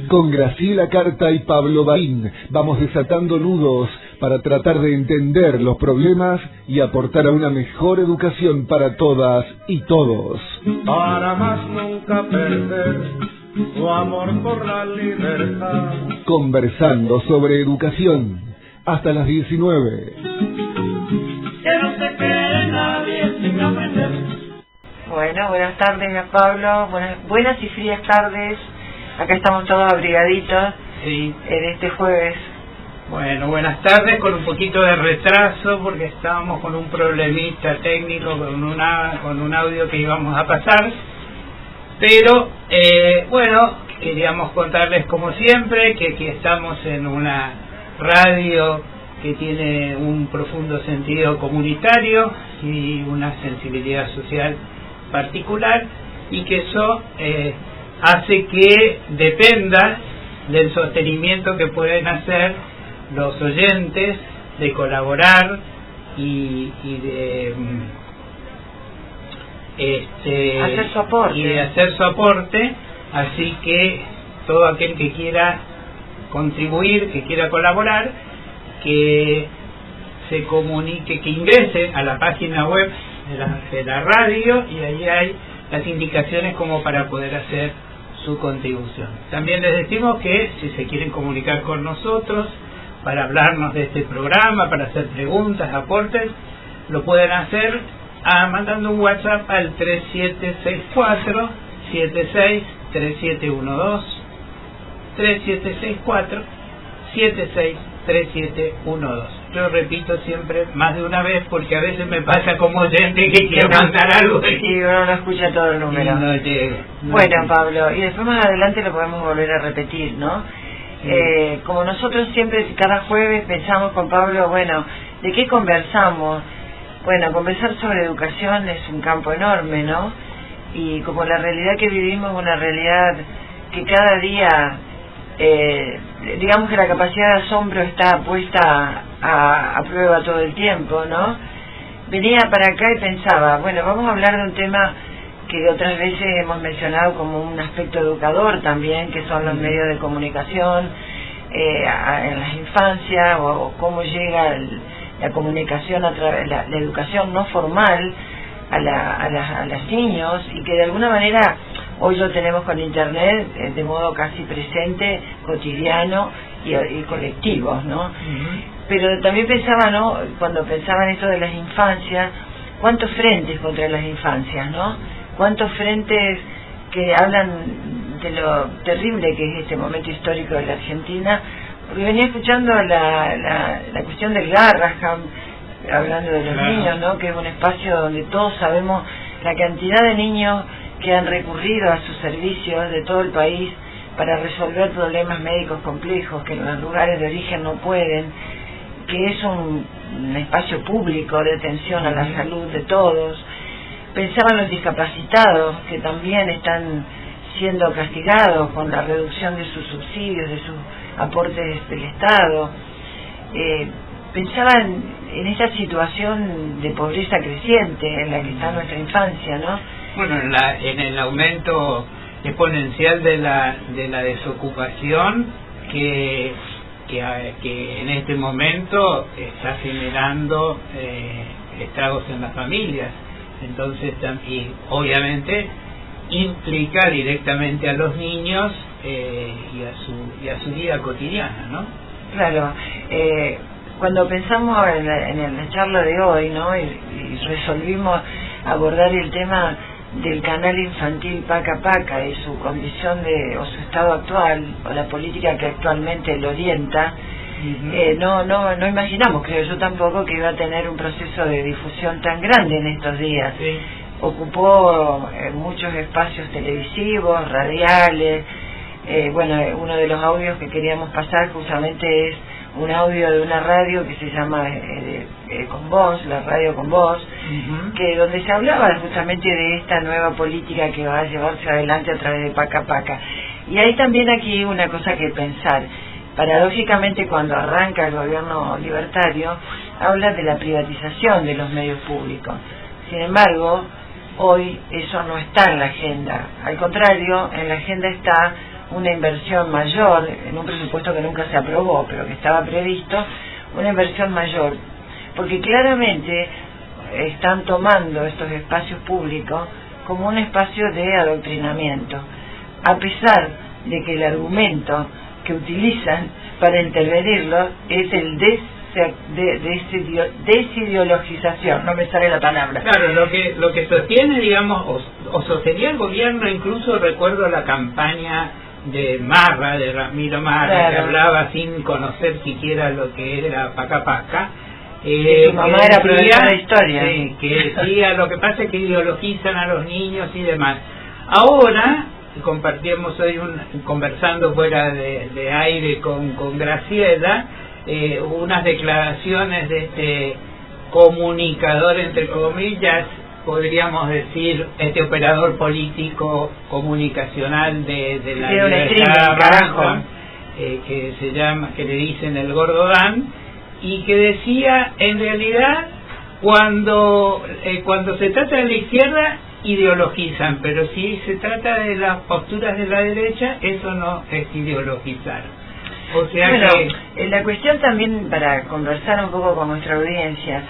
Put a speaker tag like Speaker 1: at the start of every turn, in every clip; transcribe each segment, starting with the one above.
Speaker 1: Con Graciela Carta y Pablo Barín vamos desatando nudos para tratar de entender los problemas y aportar a una mejor educación para todas y todos.
Speaker 2: Para más nunca perder tu amor por la libertad.
Speaker 1: Conversando sobre educación hasta las 19.
Speaker 2: Que no se quede nadie sin aprender.
Speaker 3: Bueno, buenas tardes, Pablo. Buenas y frías tardes. Acá estamos todos abrigaditos,
Speaker 4: sí,
Speaker 3: en este jueves.
Speaker 4: Bueno, buenas tardes, con un poquito de retraso porque estábamos con un problemita técnico, con un audio que íbamos a pasar. Pero, bueno, queríamos contarles como siempre que aquí estamos en una radio que tiene un profundo sentido comunitario y una sensibilidad social particular, y que eso hace que dependa del sostenimiento que pueden hacer los oyentes de colaborar y de
Speaker 3: hacer su aporte.
Speaker 4: Y de hacer su aporte. Así que todo aquel que quiera contribuir, que quiera colaborar, que se comunique, que ingrese a la página web de la radio, y ahí hay las indicaciones como para poder hacer su contribución. También les decimos que si se quieren comunicar con nosotros para hablarnos de este programa, para hacer preguntas, aportes, lo pueden hacer mandando un WhatsApp al 3764 763712, 3764 763712. Yo repito siempre más de una vez porque a veces me pasa como oyente que quiero mandar algo
Speaker 3: y uno no escucha todo el número.
Speaker 4: No llega.
Speaker 3: Bueno, Pablo, y después más adelante lo podemos volver a repetir, ¿no? Sí. Como nosotros siempre, cada jueves pensamos con Pablo, bueno, ¿de qué conversamos? Bueno, conversar sobre educación es un campo enorme, ¿no? Y como la realidad que vivimos es una realidad que cada día, digamos que la capacidad de asombro está puesta a prueba todo el tiempo, ¿no? Venía para acá y pensaba, bueno, vamos a hablar de un tema que otras veces hemos mencionado como un aspecto educador también, que son los medios de comunicación en las infancias, o cómo llega la comunicación a través de la educación no formal a los niños, y que de alguna manera hoy lo tenemos con internet de modo casi presente, cotidiano y colectivos, ¿no? Uh-huh. Pero también pensaba, ¿no?, cuando pensaba en esto de las infancias, cuántos frentes contra las infancias, ¿no? Cuántos frentes que hablan de lo terrible que es este momento histórico de la Argentina, porque venía escuchando la cuestión del Garraham, hablando de los niños, ¿no?, que es un espacio donde todos sabemos la cantidad de niños que han recurrido a sus servicios de todo el país para resolver problemas médicos complejos que en los lugares de origen no pueden, que es un espacio público de atención a la salud de todos. Pensaba en los discapacitados, que también están siendo castigados con la reducción de sus subsidios, de sus aportes del Estado. Pensaba en esta situación de pobreza creciente en la que está nuestra infancia, ¿no?
Speaker 4: Bueno, en el aumento exponencial de la desocupación que en este momento está generando estragos en las familias. Entonces, y obviamente implica directamente a los niños y a su vida cotidiana, ¿no?
Speaker 3: Claro. Cuando pensamos en la charla de hoy, ¿no?, y resolvimos abordar el tema del canal infantil Paca Paca y su condición o su estado actual, o la política que actualmente lo orienta, no imaginamos, creo yo tampoco, que iba a tener un proceso de difusión tan grande en estos días.
Speaker 4: Sí.
Speaker 3: Ocupó muchos espacios televisivos, radiales. Bueno, uno de los audios que queríamos pasar justamente es un audio de una radio que se llama Con Voz, la radio Con Voz, que donde se hablaba justamente de esta nueva política que va a llevarse adelante a través de Paca Paca. Y hay también aquí una cosa que pensar. Paradójicamente, cuando arranca el gobierno libertario, habla de la privatización de los medios públicos. Sin embargo, hoy eso no está en la agenda. Al contrario, en la agenda está una inversión mayor, en un presupuesto que nunca se aprobó, pero que estaba previsto, una inversión mayor, porque claramente están tomando estos espacios públicos como un espacio de adoctrinamiento, a pesar de que el argumento que utilizan para intervenirlo es el desideologización, no me sale la palabra.
Speaker 4: Claro, lo que sostiene, digamos, o sostenía el gobierno, incluso recuerdo la campaña de Marra, de Ramiro Marra, claro, que hablaba sin conocer siquiera lo que era Paca Paca.
Speaker 3: Su mamá era profesora de historia.
Speaker 4: Sí, que decía, lo que pasa es que ideologizan a los niños y demás. Ahora, compartimos hoy conversando fuera de aire con Graciela, unas declaraciones de este comunicador, entre comillas, podríamos decir, este operador político comunicacional de la libertad, que se llama, que le dicen el Gordo Dan, y que decía, en realidad, cuando se trata de la izquierda, ideologizan, pero si se trata de las posturas de la derecha, eso no es ideologizar. O sea,
Speaker 3: bueno, la cuestión también, para conversar un poco con nuestra audiencia,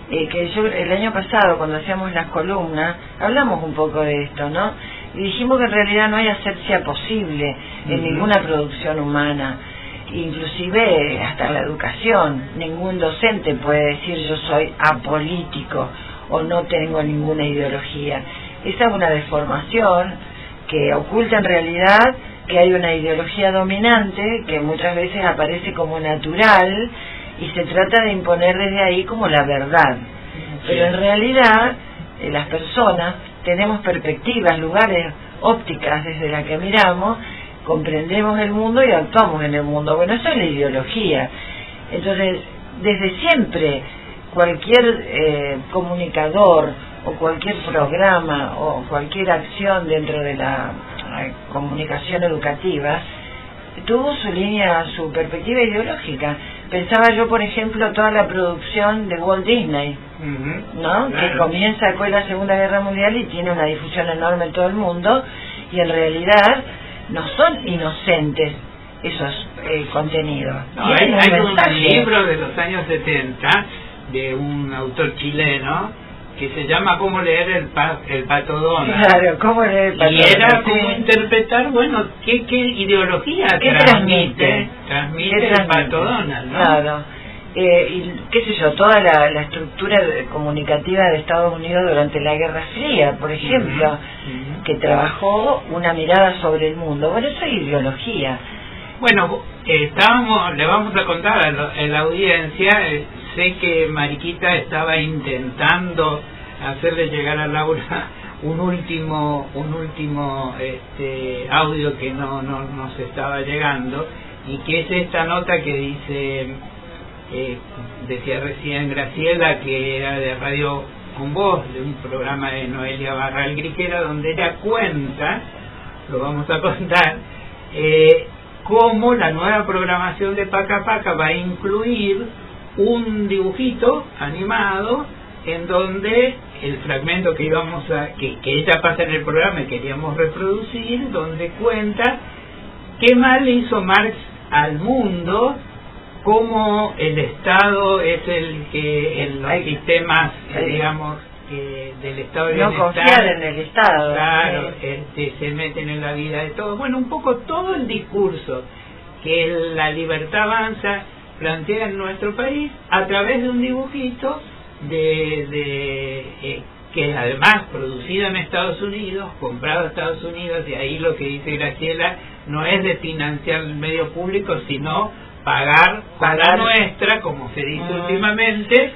Speaker 3: que yo el año pasado, cuando hacíamos las columnas, hablamos un poco de esto, ¿no? Y dijimos que en realidad no hay asepsia posible en ninguna producción humana, inclusive hasta la educación. Ningún docente puede decir yo soy apolítico o no tengo ninguna ideología. Esa es una deformación que oculta en realidad que hay una ideología dominante que muchas veces aparece como natural y se trata de imponer desde ahí como la verdad. Pero en realidad las personas tenemos perspectivas, lugares, ópticas desde las que miramos, comprendemos el mundo y actuamos en el mundo. Bueno, eso es la ideología. Entonces, desde siempre, cualquier comunicador o cualquier programa o cualquier acción dentro de la comunicación educativa tuvo su línea, su perspectiva ideológica. Pensaba yo, por ejemplo, toda la producción de Walt Disney, ¿no? Claro. Que comienza después de la Segunda Guerra Mundial y tiene una difusión enorme en todo el mundo, y en realidad no son inocentes esos contenidos.
Speaker 4: No, hay un libro de los años 70 de un autor chileno que se llama Cómo leer el Pato Donald.
Speaker 3: Claro, cómo leer el Pato Donald.
Speaker 4: Y era como interpretar, bueno, qué ideología transmite el Pato Donald, ¿no?
Speaker 3: Claro. Y qué sé yo, toda la estructura comunicativa de Estados Unidos durante la Guerra Fría, por ejemplo, que trabajó una mirada sobre el mundo. Bueno, eso es ideología.
Speaker 4: Bueno, le vamos a contar a la audiencia, sé que Mariquita estaba intentando hacerle llegar a Laura un último audio que no nos estaba llegando, y que es esta nota que dice, decía recién Graciela, que era de Radio Con Voz, de un programa de Noelia Barral Griquera, donde ella cuenta, lo vamos a contar, cómo la nueva programación de Paca Paca va a incluir un dibujito animado en donde el fragmento que ella pasa en el programa y queríamos reproducir, donde cuenta qué mal hizo Marx al mundo, cómo el Estado es el que en los sistemas, digamos, del Estado de
Speaker 3: bienestar, no confiar en el Estado,
Speaker 4: claro, se meten en la vida de todos. Bueno, un poco todo el discurso que la Libertad Avanza plantea en nuestro país a través de un dibujito que además producido en Estados Unidos, comprado en Estados Unidos, y ahí lo que dice Graciela no es de financiar el medio público, sino pagar la nuestra, como se dice últimamente,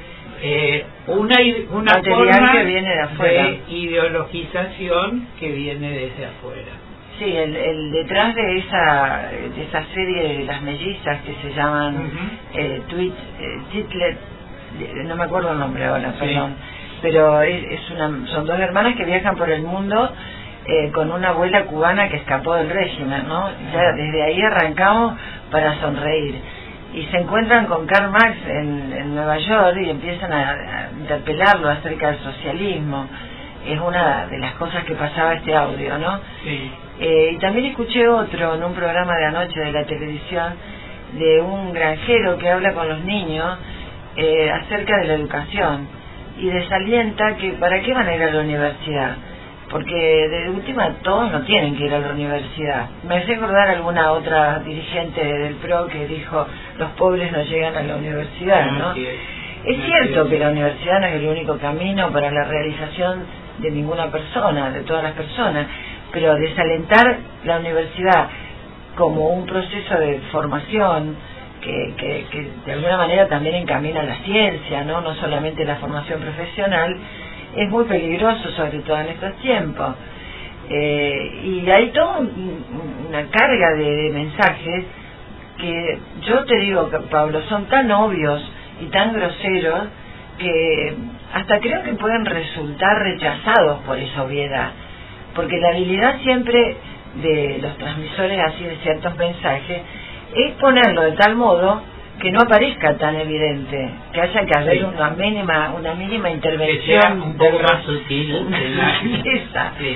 Speaker 4: una forma
Speaker 3: que viene de afuera,
Speaker 4: de ideologización que viene desde afuera.
Speaker 3: Sí, el detrás de esa serie de las mellizas que se llaman Titlet, no me acuerdo el nombre ahora, perdón, pero son dos hermanas que viajan por el mundo con una abuela cubana que escapó del régimen, ¿no? Ya desde ahí arrancamos para sonreír. Y se encuentran con Karl Marx en Nueva York y empiezan a interpelarlo acerca del socialismo. Es una de las cosas que pasaba este audio, ¿no?
Speaker 4: Sí.
Speaker 3: Y también escuché otro en un programa de anoche de la televisión de un granjero que habla con los niños acerca de la educación y desalienta que para qué van a ir a la universidad, porque de última todos no tienen que ir a la universidad. Me hace acordar alguna otra dirigente del PRO que dijo los pobres no llegan a la universidad, ¿no? Es cierto que la universidad no es el único camino para la realización de ninguna persona, de todas las personas, pero desalentar la universidad como un proceso de formación que de alguna manera también encamina la ciencia, no solamente la formación profesional, es muy peligroso, sobre todo en estos tiempos. Y hay toda una carga de mensajes que yo te digo, Pablo, son tan obvios y tan groseros que hasta creo que pueden resultar rechazados por esa obviedad, porque la habilidad siempre de los transmisores así de ciertos mensajes es ponerlo de tal modo que no aparezca tan evidente, que haya que haber una mínima intervención,
Speaker 4: que sea un poco más sutil,
Speaker 3: sutileza.
Speaker 4: Sí.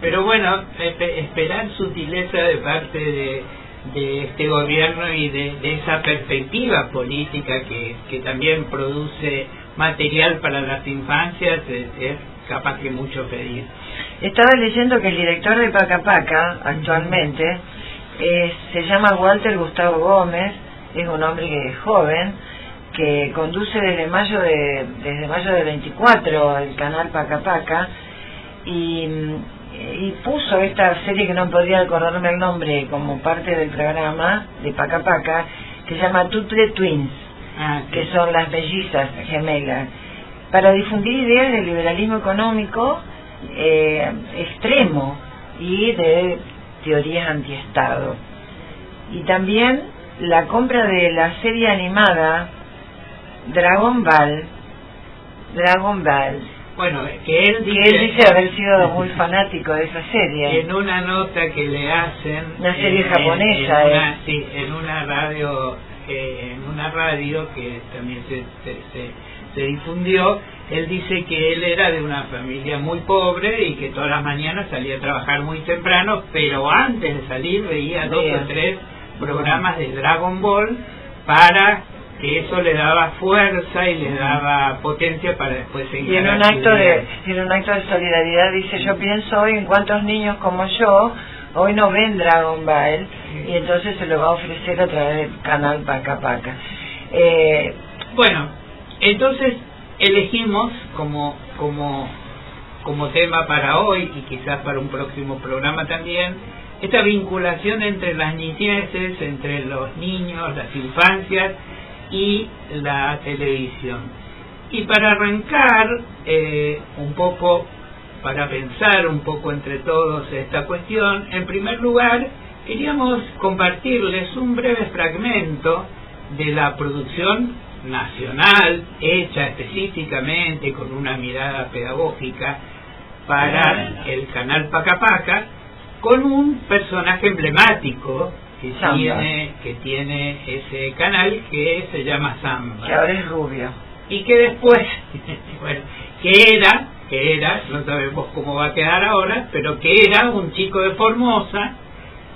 Speaker 4: Pero bueno, esperar sutileza de parte de este gobierno y de esa perspectiva política que también produce material para las infancias es capaz que mucho pedir.
Speaker 3: Estaba leyendo que el director de Paca Paca actualmente se llama Walter Gustavo Gómez, es un hombre que es joven, que conduce desde mayo de 24 el canal Paca Paca y puso esta serie que no podía acordarme el nombre como parte del programa de Paca Paca, que se llama Tutle Twins, que son las mellizas gemelas, para difundir ideas del liberalismo económico extremo y de teorías antiestado. Y también la compra de la serie animada Dragon Ball.
Speaker 4: Bueno, que él dice
Speaker 3: haber sido muy fanático de esa serie.
Speaker 4: En una nota que le hacen,
Speaker 3: una serie japonesa,
Speaker 4: en una radio que también se difundió, él dice que él era de una familia muy pobre y que todas las mañanas salía a trabajar muy temprano, pero antes de salir veía 2 o 3 programas de Dragon Ball para que eso le daba fuerza y le daba potencia para después seguir.
Speaker 3: Y en un acto de solidaridad dice, yo pienso hoy en cuántos niños como yo hoy no ven Dragon Ball, y entonces se lo va a ofrecer a través del canal Paca Paca.
Speaker 4: Bueno, entonces elegimos como tema para hoy y quizás para un próximo programa también esta vinculación entre las niñeces, entre los niños, las infancias y la televisión. Y para arrancar un poco, para pensar un poco entre todos esta cuestión, en primer lugar queríamos compartirles un breve fragmento de la producción nacional hecha específicamente con una mirada pedagógica para el canal Paca Paca, con un personaje emblemático que tiene ese canal, que se llama Samba,
Speaker 3: que ahora es rubio
Speaker 4: y que después bueno, que era no sabemos cómo va a quedar ahora, pero que era un chico de Formosa,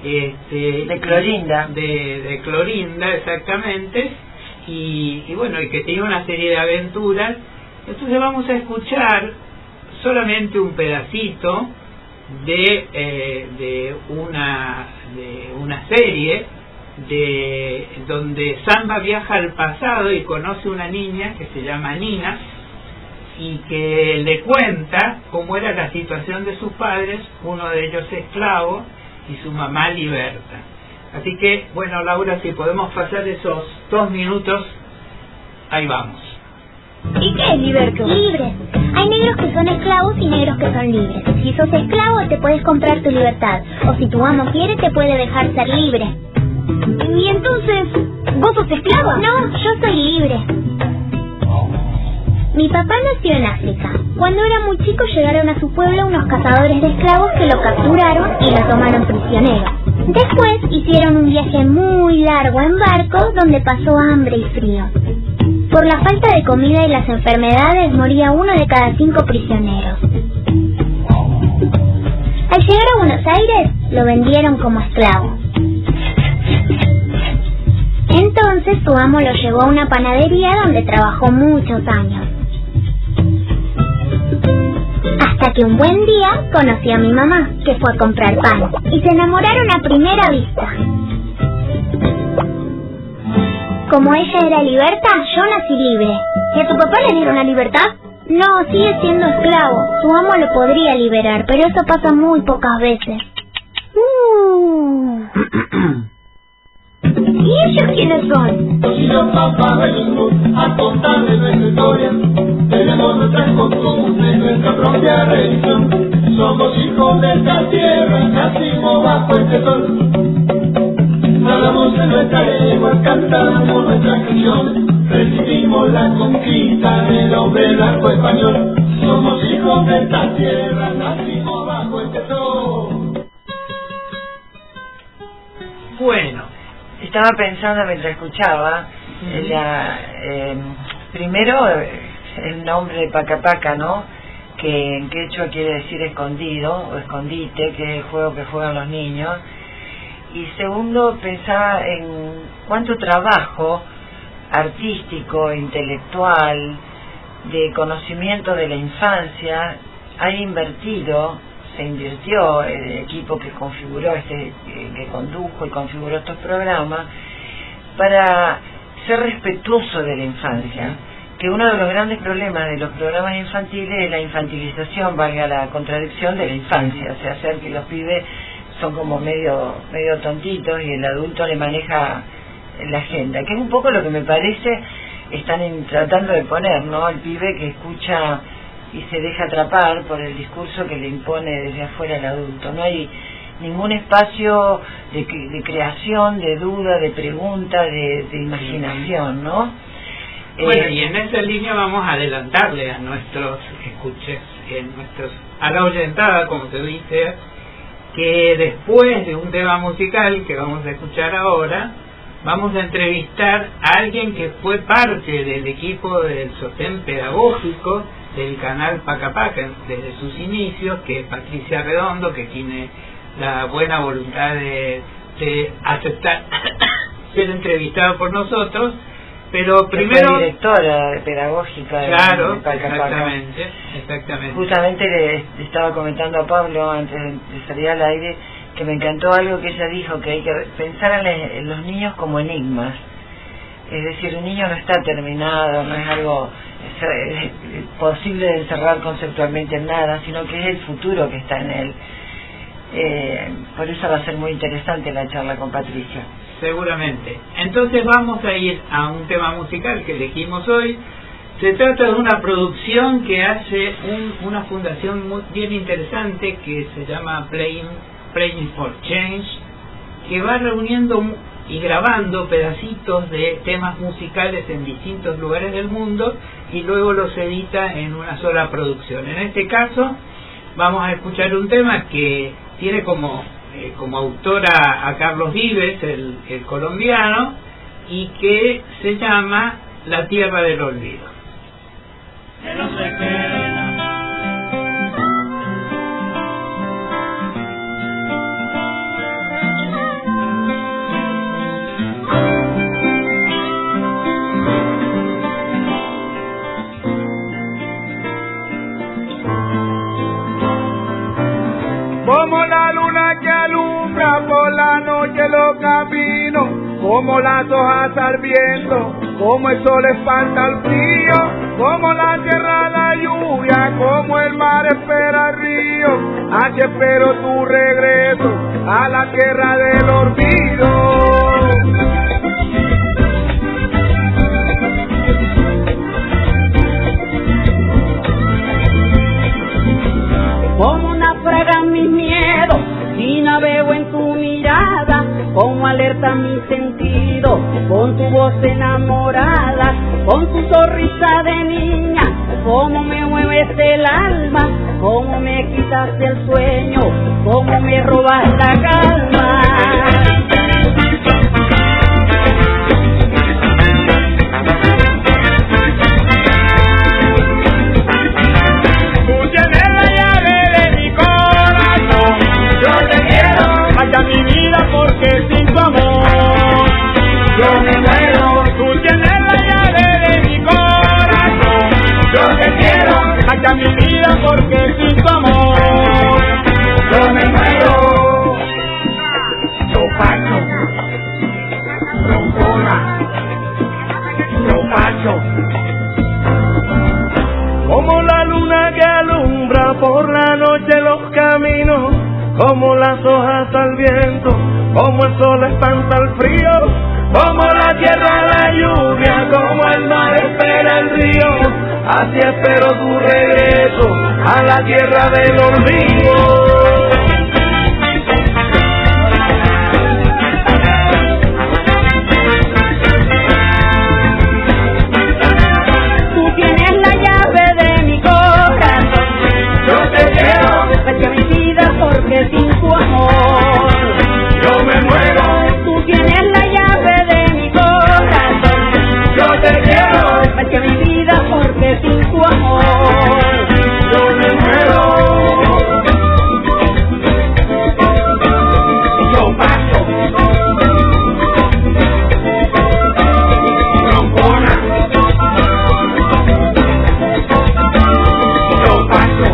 Speaker 3: de Clorinda,
Speaker 4: de Clorinda exactamente, y bueno, y que tenía una serie de aventuras. Entonces vamos a escuchar solamente un pedacito de una serie donde Samba viaja al pasado y conoce una niña que se llama Nina y que le cuenta cómo era la situación de sus padres, uno de ellos esclavo y su mamá liberta. Así que, bueno, Laura, si podemos pasar esos 2 minutos, ahí vamos.
Speaker 5: ¿Y qué es liberto? Libre. Hay negros que son esclavos y negros que son libres. Si sos esclavo te puedes comprar tu libertad, o si tu amo quiere te puede dejar ser libre. ¿Y entonces vos sos esclava? No, yo soy libre. Mi papá nació en África. Cuando era muy chico llegaron a su pueblo unos cazadores de esclavos que lo capturaron y lo tomaron prisionero. Después hicieron un viaje muy largo en barco donde pasó hambre y frío. Por la falta de comida y las enfermedades moría 1 de cada 5 prisioneros. Al llegar a Buenos Aires, lo vendieron como esclavo. Entonces su amo lo llevó a una panadería donde trabajó muchos años. Hasta que un buen día conoció a mi mamá, que fue a comprar pan, y se enamoraron a primera vista. Como ella era liberta, yo nací libre. ¿Y a tu papá le dieron la libertad? No, sigue siendo esclavo. Su amo lo podría liberar, pero eso pasa muy pocas veces. ¿Y ellos quiénes son?
Speaker 6: Los hijos papá venimos a contarles nuestra historia. Tenemos nuestras costumbres, nuestra propia religión. Somos hijos de esta tierra, nacimos bajo este sol. Hablamos en nuestra lengua, cantamos nuestras canciones. Resistimos la conquista del hombre blanco español. Somos hijos de esta tierra, nacimos bajo este sol.
Speaker 4: Bueno,
Speaker 3: estaba pensando mientras escuchaba, primero el nombre de Pacapaca, ¿no? Que en quechua quiere decir escondido o escondite, que es el juego que juegan los niños. Y segundo, pensaba en cuánto trabajo artístico, intelectual, de conocimiento de la infancia ha se invirtió el equipo que configuró que condujo y configuró estos programas para ser respetuoso de la infancia, que uno de los grandes problemas de los programas infantiles es la infantilización, valga la contradicción, de la infancia, o sea, hacer que los pibes son como medio tontitos y el adulto le maneja la agenda, que es un poco lo que me parece están tratando de poner, ¿no? El pibe que escucha y se deja atrapar por el discurso que le impone desde afuera el adulto. No hay ningún espacio de creación, de duda, de pregunta, de imaginación, ¿no?
Speaker 4: Bueno, y en esa línea vamos a adelantarle a nuestros escuches, a la oyentada, como te dice, que después de un tema musical que vamos a escuchar ahora, vamos a entrevistar a alguien que fue parte del equipo del sostén pedagógico del canal Pacapaca desde sus inicios, que es Patricia Redondo, que tiene la buena voluntad de aceptar ser entrevistada por nosotros, pero primero
Speaker 3: fue directora pedagógica de Pacapaca.
Speaker 4: Exactamente.
Speaker 3: Justamente le estaba comentando a Pablo antes de salir al aire que me encantó algo que ella dijo, que hay que pensar en los niños como enigmas. Es decir, un niño no está terminado, no es algo posible de encerrar conceptualmente en nada, sino que es el futuro que está en él. Por eso va a ser muy interesante la charla con Patricia.
Speaker 4: Seguramente. Entonces vamos a ir a un tema musical que elegimos hoy. Se trata de una producción que hace una fundación muy bien interesante que se llama Playing for Change, que va reuniendo y grabando pedacitos de temas musicales en distintos lugares del mundo y luego los edita en una sola producción. En este caso vamos a escuchar un tema que tiene como autora a Carlos Vives, el colombiano, y que se llama La Tierra del Olvido.
Speaker 6: Que no se quede.
Speaker 2: Como la luna que alumbra por la noche los caminos, como las hojas al viento, como el sol espanta el frío, como la tierra la lluvia, como el mar espera el río, así espero tu regreso a la tierra del olvido.
Speaker 7: Como naufragan mis miedos y navego en tu mirada, como alerta mi sentido con tu voz enamorada, con tu sonrisa de niña, como me mueves el alma, como me quitas el sueño, como me robas la calma.
Speaker 2: camino, como las hojas al viento, como el sol espanta el frío, como la tierra la lluvia, como el mar espera el río, así espero tu regreso a la tierra del olvido.
Speaker 7: Porque sin tu amor
Speaker 2: yo me muero.
Speaker 7: Tú tienes la llave de mi corazón.
Speaker 2: Yo te quiero.
Speaker 7: Vete mi vida porque sin tu amor
Speaker 2: yo me muero. Yo paso. Trompona. Yo paso.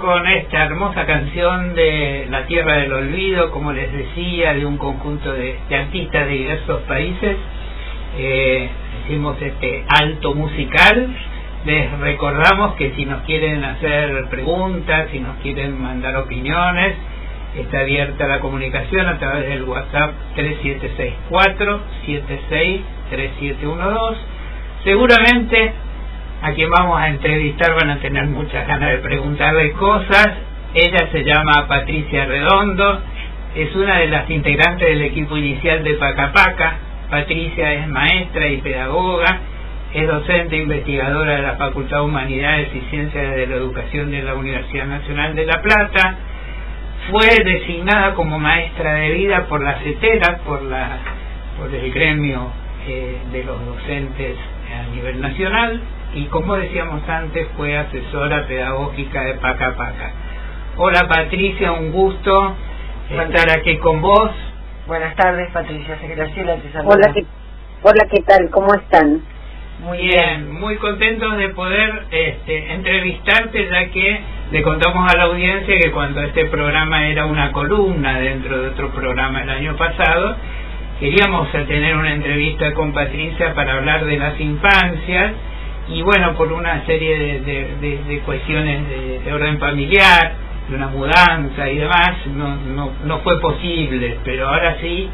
Speaker 4: Con esta hermosa canción de La Tierra del Olvido, como les decía, de un conjunto de artistas de diversos países, hicimos este alto musical. Les recordamos que si nos quieren hacer preguntas, si nos quieren mandar opiniones, está abierta la comunicación a través del WhatsApp 3764-763712. Seguramente a quien vamos a entrevistar van a tener muchas ganas de preguntarle cosas. Ella se llama Patricia Redondo, es una de las integrantes del equipo inicial de Paca Paca. Patricia es maestra y pedagoga, es docente e investigadora de la Facultad de Humanidades y Ciencias de la Educación de la Universidad Nacional de La Plata. Fue designada como maestra de vida por la CETERA, por el gremio de los docentes a nivel nacional, y como decíamos antes, fue asesora pedagógica de Paca Paca. Hola Patricia, un gusto estar aquí con vos.
Speaker 3: Buenas tardes, Patricia. Graciela te saluda.
Speaker 8: Hola, ¿qué tal? ¿Cómo están?
Speaker 3: Muy
Speaker 4: bien, muy contentos de poder entrevistarte, ya que le contamos a la audiencia que cuando este programa era una columna dentro de otro programa el año pasado, queríamos tener una entrevista con Patricia para hablar de las infancias, y bueno, por una serie de cuestiones de orden familiar, de una mudanza y demás, no fue posible, pero ahora sí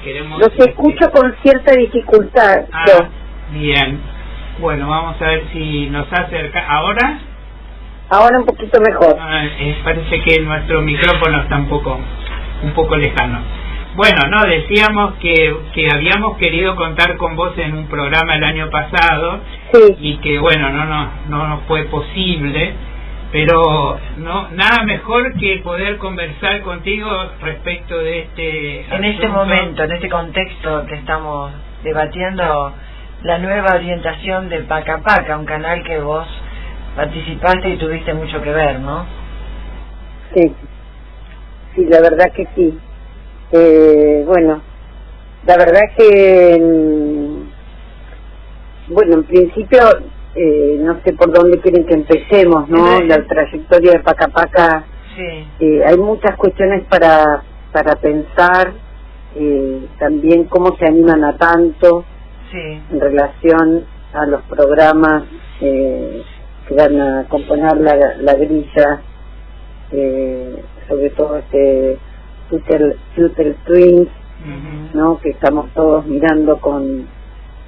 Speaker 4: queremos...
Speaker 8: Los escucho con cierta dificultad.
Speaker 4: Bien, bueno, vamos a ver si nos acerca. ¿Ahora?
Speaker 8: Ahora un poquito mejor.
Speaker 4: Parece que nuestro micrófono está un poco lejano. Bueno, no, decíamos que habíamos querido contar con vos en un programa el año pasado,
Speaker 8: sí,
Speaker 4: y que bueno, no fue posible, pero nada mejor que poder conversar contigo respecto de este
Speaker 3: en este momento, en este contexto que estamos debatiendo, la nueva orientación de Paca Paca, un canal que vos participaste y tuviste mucho que ver, ¿no?
Speaker 8: Sí, la verdad que sí. Bueno, la verdad que en principio no sé por dónde quieren que empecemos, ¿no? La trayectoria de Paca Paca,
Speaker 3: sí.
Speaker 8: Hay muchas cuestiones para pensar, también cómo se animan a tanto,
Speaker 3: Sí.
Speaker 8: En relación a los programas que van a componer la grilla, sobre todo Future Twins, ¿no? Que estamos todos mirando con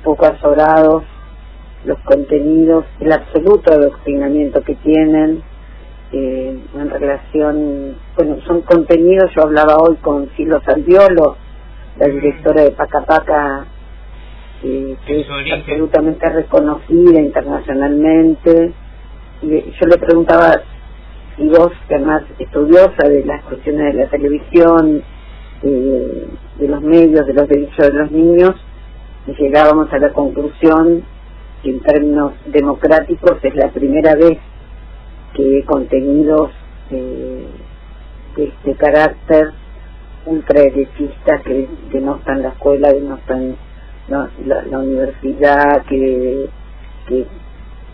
Speaker 8: poco azorados los contenidos, el absoluto adoctrinamiento que tienen en relación, bueno, son contenidos. Yo hablaba hoy con Silo Salviolo, la directora de Paca Paca, que es absolutamente reconocida internacionalmente, y yo le preguntaba, y vos, que además estudiosa de las cuestiones de la televisión, de los medios, de los derechos de los niños, y llegábamos a la conclusión que en términos democráticos es la primera vez que contenidos de este carácter ultraderechistas que denostan la escuela, denostan la universidad, que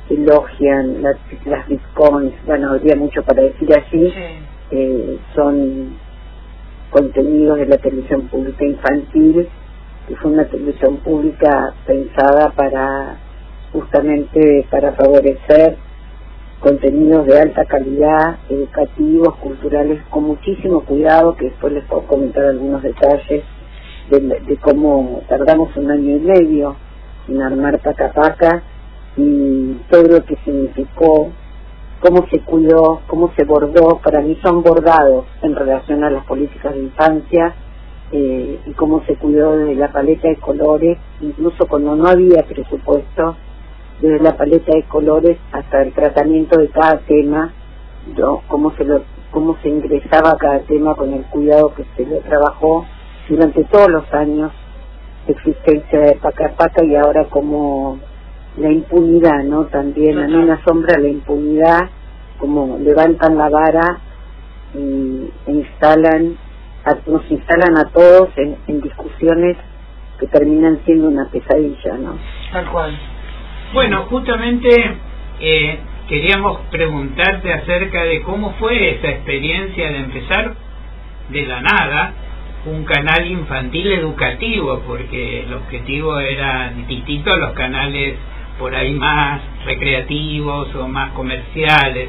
Speaker 8: elogian las bitcoins, bueno, habría mucho para decir allí, son contenidos de la televisión pública infantil, que fue una televisión pública pensada justamente para favorecer contenidos de alta calidad, educativos, culturales, con muchísimo cuidado, que después les puedo comentar algunos detalles de cómo tardamos 1 año y medio en armar Paca Paca, y todo lo que significó, cómo se cuidó, cómo se bordó. Para mí son bordados en relación a las políticas de infancia, y cómo se cuidó desde la paleta de colores, incluso cuando no había presupuesto, desde la paleta de colores hasta el tratamiento de cada tema, ¿no? Cómo se ingresaba cada tema con el cuidado que se le trabajó durante todos los años de existencia de Paca Paca, y ahora como la impunidad, ¿no? También a mí me asombra la impunidad, como levantan la vara y nos instalan a todos en discusiones que terminan siendo una pesadilla, ¿no?
Speaker 3: Tal cual.
Speaker 4: Bueno, justamente queríamos preguntarte acerca de cómo fue esa experiencia de empezar de la nada un canal infantil educativo, porque el objetivo era distinto a los canales por ahí más recreativos o más comerciales.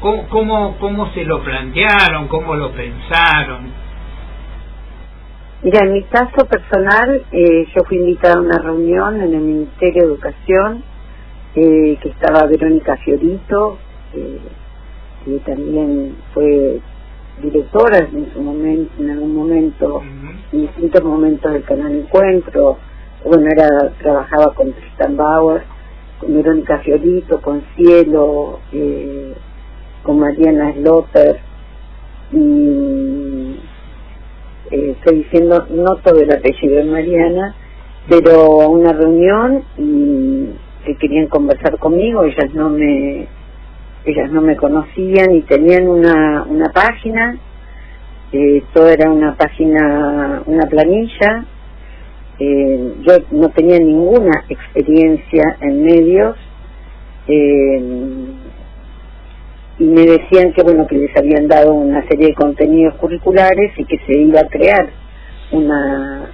Speaker 4: ¿Cómo se lo plantearon? ¿Cómo lo pensaron?
Speaker 8: Mira, en mi caso personal, yo fui invitada a una reunión en el Ministerio de Educación, que estaba Verónica Fiorito, que también fue directora en su momento, en algún momento, en distintos momentos del canal Encuentro. Bueno, trabajaba con Tristan Bauer, con Verónica Fiorito, con Cielo, con Mariana Slotter, y estoy diciendo, no todo el apellido de Mariana, pero a una reunión y que querían conversar conmigo. Ellas no me conocían y tenían una página, todo era una página, una planilla. Yo no tenía ninguna experiencia en medios, y me decían que bueno, que les habían dado una serie de contenidos curriculares y que se iba a crear una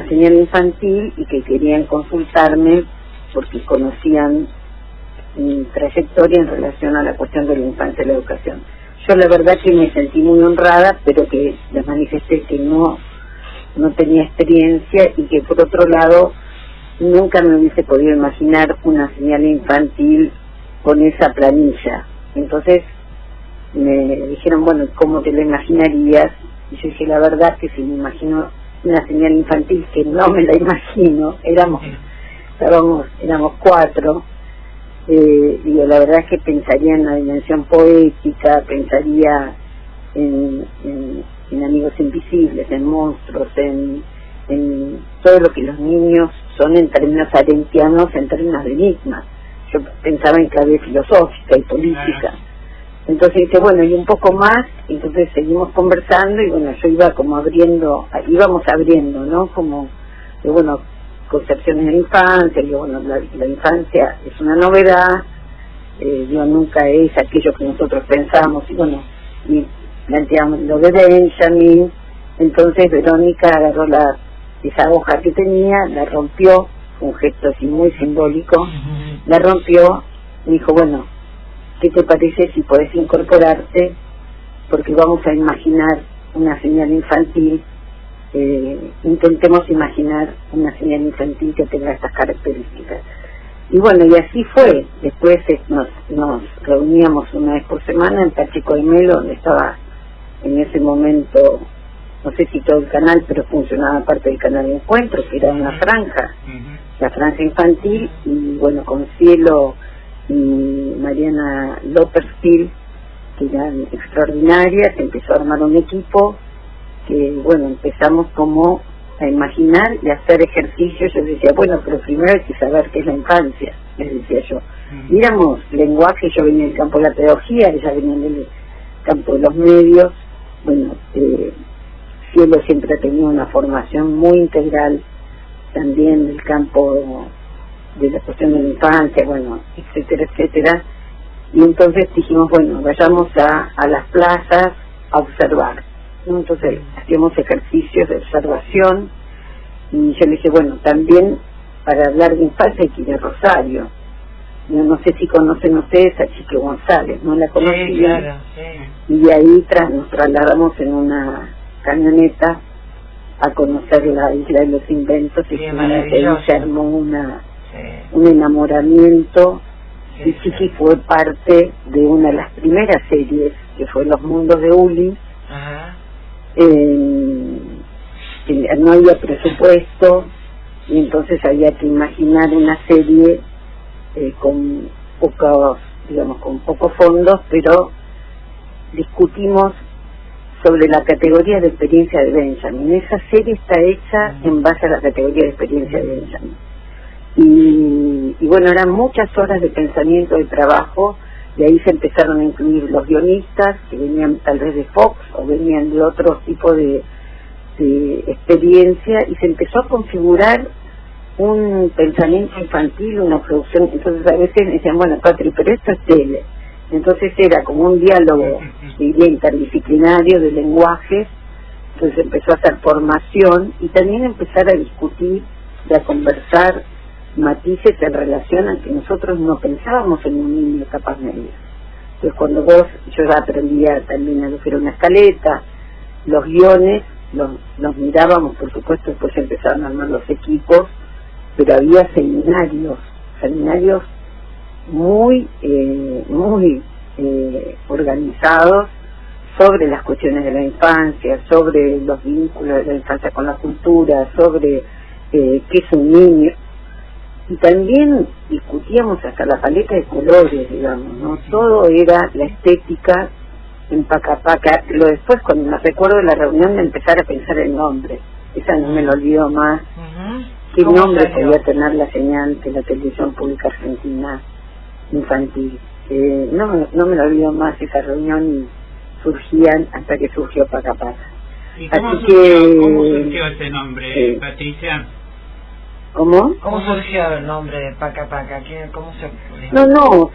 Speaker 8: señal infantil, y que querían consultarme porque conocían mi trayectoria en relación a la cuestión de la infancia y la educación. Yo la verdad que me sentí muy honrada, pero que les manifesté que no tenía experiencia, y que por otro lado nunca me hubiese podido imaginar una señal infantil con esa planilla. Entonces me dijeron, bueno, ¿cómo te lo imaginarías? Y yo dije, la verdad que si me imagino una señal infantil, que no me la imagino, éramos 4, digo, la verdad es que pensaría en la dimensión poética, pensaría en amigos invisibles, en monstruos, en todo lo que los niños son en términos arentianos, en términos de enigmas. Yo pensaba en clave filosófica y política. Entonces dije, bueno, y un poco más. Entonces seguimos conversando, y bueno, yo íbamos abriendo, ¿no? Como, bueno, concepciones de la infancia, y bueno, la infancia es una novedad, nunca es aquello que nosotros pensamos, y bueno, y planteamos lo de Benjamin, Entonces Verónica agarró esa hoja que tenía, la rompió, un gesto así muy simbólico, la rompió y dijo, bueno, ¿qué te parece si podés incorporarte? Porque vamos a imaginar una señal infantil, intentemos imaginar una señal infantil que tenga estas características. Y bueno, y así fue. Después nos reuníamos una vez por semana en Pacheco de Melo, donde estaba en ese momento, no sé si todo el canal, pero funcionaba parte del canal de Encuentro, que era una franja, la franja infantil, y bueno, con Cielo y Mariana López Gil, que eran extraordinarias, empezó a armar un equipo que, bueno, empezamos como a imaginar y a hacer ejercicios. Yo decía, bueno, pero primero hay que saber qué es la infancia, les decía yo. Miramos lenguaje, yo venía del campo de la pedagogía, ella venía del campo de los medios. Bueno, Cielo siempre ha tenido una formación muy integral también del campo de la cuestión de la infancia, bueno, etcétera, etcétera. Y entonces dijimos, bueno, vayamos a las plazas a observar, ¿no? Entonces hacíamos ejercicios de observación, y yo le dije, bueno, también para hablar de infancia hay que ir a Rosario. No sé si conocen ustedes a Chique González, ¿no la conocían?
Speaker 3: Sí, claro, sí.
Speaker 8: Y de ahí nos trasladamos en una camioneta a conocer la Isla de los Inventos, y se armó un enamoramiento. Y Chiqui fue parte de una de las primeras series, que fue Los Mundos de Uli. No había presupuesto, y entonces había que imaginar una serie con pocos fondos, pero discutimos sobre la categoría de experiencia de Benjamin. Esa serie está hecha en base a la categoría de experiencia de Benjamin. Y bueno, eran muchas horas de pensamiento, de trabajo, y ahí se empezaron a incluir los guionistas que venían tal vez de Fox o venían de otro tipo de experiencia, y se empezó a configurar un pensamiento infantil, una producción. Entonces a veces decían, bueno, Patri, pero esto es tele. Entonces era como un diálogo, diría, interdisciplinario de lenguajes. Entonces empezó a hacer formación y también empezar a discutir y a conversar matices en relación a que nosotros no pensábamos en un niño capaz medio. Entonces cuando yo ya aprendía también a elegir una escaleta, los guiones, los mirábamos, por supuesto, después empezaron a armar los equipos, pero había seminarios muy organizados sobre las cuestiones de la infancia, sobre los vínculos de la infancia con la cultura, sobre qué es un niño. Y también discutíamos hasta la paleta de colores, digamos, ¿no? Todo era la estética en Pacapaca. Lo después, cuando me recuerdo de la reunión, de empezar a pensar el nombre. Esa no me lo olvido más. ¿Qué nombre podía tener la señal de la televisión pública argentina infantil? No me lo olvido más esa reunión, y surgían hasta que surgió Pacapaca.
Speaker 4: ¿Y cómo surgió ese nombre, Patricia?
Speaker 8: ¿Cómo?
Speaker 3: ¿Cómo surgió el nombre de Pacapaca? ¿Cómo se ocurrió?
Speaker 8: No,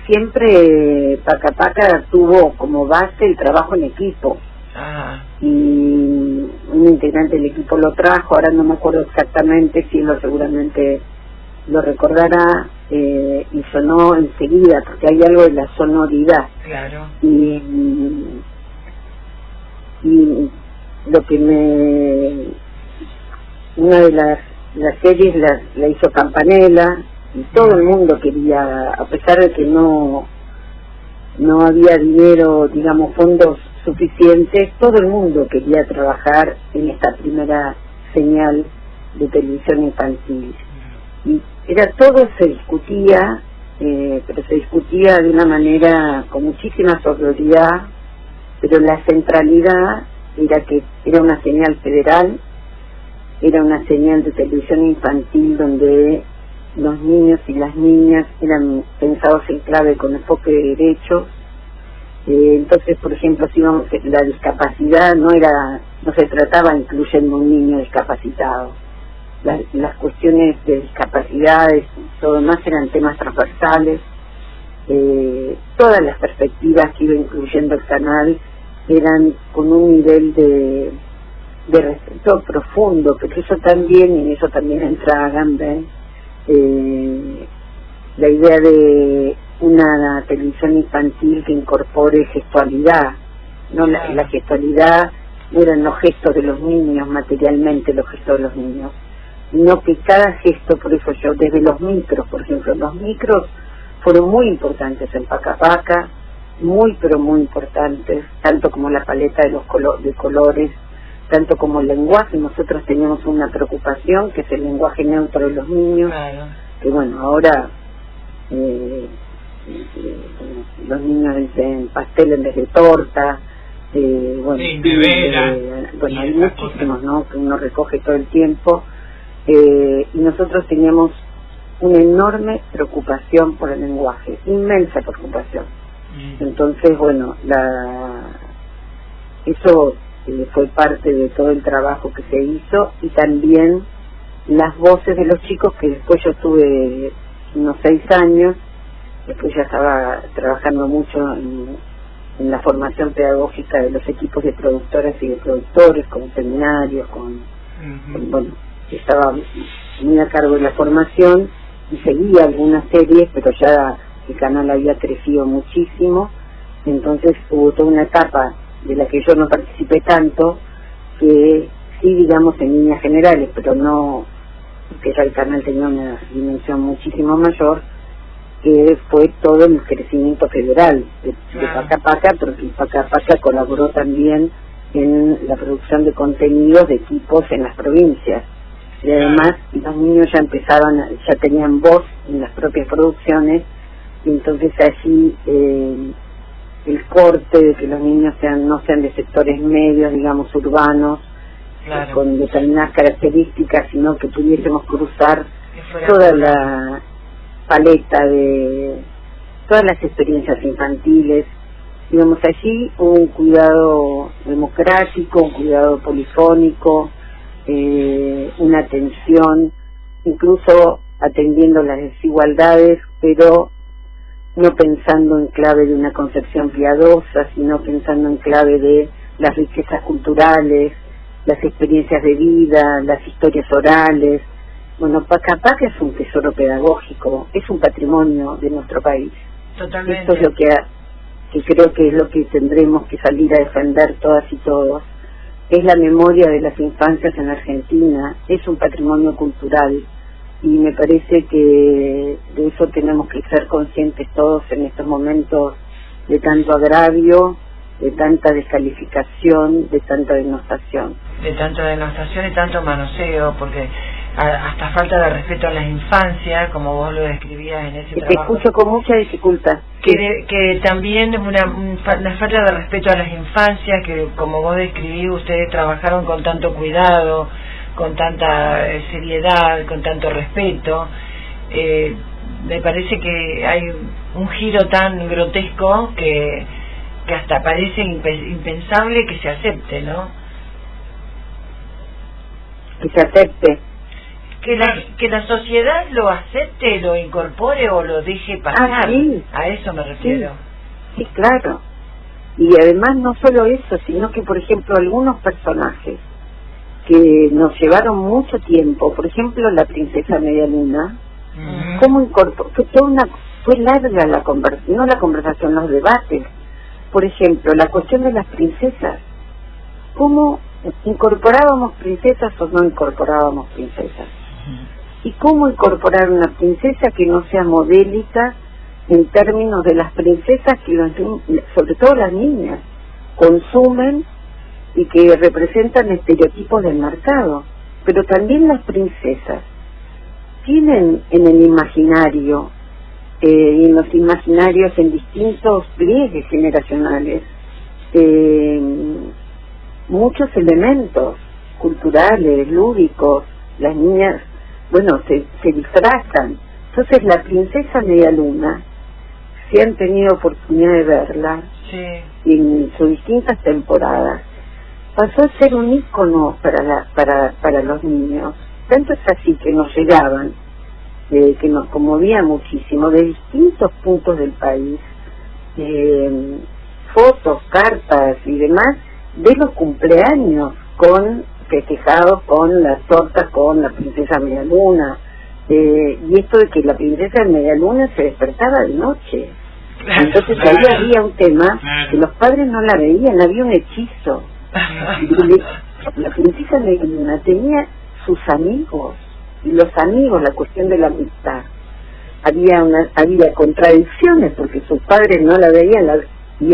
Speaker 8: siempre Pacapaca tuvo como base el trabajo en equipo. Y un integrante del equipo lo trajo, ahora no me acuerdo exactamente, Cielo seguramente lo recordará, y sonó enseguida, porque hay algo de la sonoridad.
Speaker 3: Claro.
Speaker 8: Y lo que una de las series la hizo Campanella, y todo el mundo quería, a pesar de que no había dinero, digamos, fondos suficientes, todo el mundo quería trabajar en esta primera señal de televisión infantil. Y todo se discutía, pero se discutía de una manera con muchísima sororidad, pero la centralidad era que era una señal federal, era una señal de televisión infantil donde los niños y las niñas eran pensados en clave con enfoque de derechos. Entonces, por ejemplo, si la discapacidad no se trataba incluyendo un niño discapacitado. Las cuestiones de discapacidades, todo más, eran temas transversales. Todas las perspectivas que iba incluyendo el canal eran con un nivel de respeto profundo, pero eso también, y en eso también entra Agamben, la idea de una televisión infantil que incorpore gestualidad, no la gestualidad no eran los gestos de los niños, materialmente los gestos de los niños, sino que cada gesto, por eso yo, desde los micros, por ejemplo, los micros fueron muy importantes en Paca Paca, muy pero muy importantes, tanto como la paleta de los colores, tanto como el lenguaje. Nosotros teníamos una preocupación que es el lenguaje neutro de los niños,
Speaker 3: claro.
Speaker 8: Que bueno, ahora los niños dicen pastel en vez de torta, bueno,
Speaker 4: sí, nevera,
Speaker 8: bueno, hay muchísimos, ¿no?, que uno recoge todo el tiempo, y nosotros teníamos una enorme preocupación por el lenguaje, inmensa preocupación. Entonces, bueno, eso fue parte de todo el trabajo que se hizo, y también las voces de los chicos, que después yo estuve unos 6 años, después ya estaba trabajando mucho en la formación pedagógica de los equipos de productoras y de productores, con seminarios, con bueno, estaba muy a cargo de la formación y seguía algunas series, pero ya el canal había crecido muchísimo, entonces hubo toda una etapa de la que yo no participé tanto, que sí, digamos, en líneas generales, pero no, que ya el canal tenía una dimensión muchísimo mayor, que fue todo el crecimiento federal de Paca Paca, porque Paca Paca colaboró también en la producción de contenidos de equipos en las provincias, y además los niños ya ya tenían voz en las propias producciones, y entonces allí el corte de que los niños no sean de sectores medios, digamos, urbanos, con determinadas características, sino que pudiésemos cruzar toda la paleta de todas las experiencias infantiles. Digamos, allí hubo un cuidado democrático, un cuidado polifónico, una atención, incluso atendiendo las desigualdades, pero no pensando en clave de una concepción piadosa, sino pensando en clave de las riquezas culturales, las experiencias de vida, las historias orales. Bueno, Paca Paca es un tesoro pedagógico, es un patrimonio de nuestro país.
Speaker 3: Totalmente.
Speaker 8: Esto es lo que creo que es lo que tendremos que salir a defender todas y todos. Es la memoria de las infancias en Argentina, es un patrimonio cultural, y me parece que de eso tenemos que ser conscientes todos en estos momentos de tanto agravio, de tanta descalificación, de tanta denostación.
Speaker 3: De tanta denostación y tanto manoseo, porque hasta falta de respeto a las infancias, como vos lo describías en ese trabajo.
Speaker 8: Te escucho con mucha dificultad.
Speaker 3: Que también una falta de respeto a las infancias, que como vos describís, ustedes trabajaron con tanto cuidado, con tanta seriedad, con tanto respeto. Me parece que hay un giro tan grotesco que hasta parece impensable que se acepte, ¿no?
Speaker 8: Que se acepte.
Speaker 3: Que la sociedad lo acepte, lo incorpore o lo deje pasar.
Speaker 8: Sí.
Speaker 3: A eso me refiero.
Speaker 8: Sí, claro. Y además no solo eso, sino que, por ejemplo, algunos personajes que nos llevaron mucho tiempo, por ejemplo, la princesa Media Luna, ¿cómo incorporó? Fue larga la conversación, no la conversación, los debates. Por ejemplo, la cuestión de las princesas. ¿Cómo incorporábamos princesas o no incorporábamos princesas? ¿Y cómo incorporar una princesa que no sea modélica en términos de las princesas que sobre todo las niñas consumen y que representan estereotipos del mercado? Pero también las princesas tienen en el imaginario y en los imaginarios en distintos pliegues generacionales muchos elementos culturales, lúdicos. Las niñas, bueno, se disfrazan. Entonces la princesa Media Luna, si han tenido oportunidad de verla en sus distintas temporadas, pasó a ser un ícono para los niños. Tanto es así que nos llegaban, que nos conmovía muchísimo, de distintos puntos del país, fotos, cartas y demás de los cumpleaños festejados con las tortas con la princesa Medialuna, y esto de que la princesa Medialuna se despertaba de noche. Entonces ahí había un tema que los padres no la veían, había un hechizo. La princesa Medialuna tenía sus amigos, y los amigos, la cuestión de la amistad. Había contradicciones porque sus padres no la veían y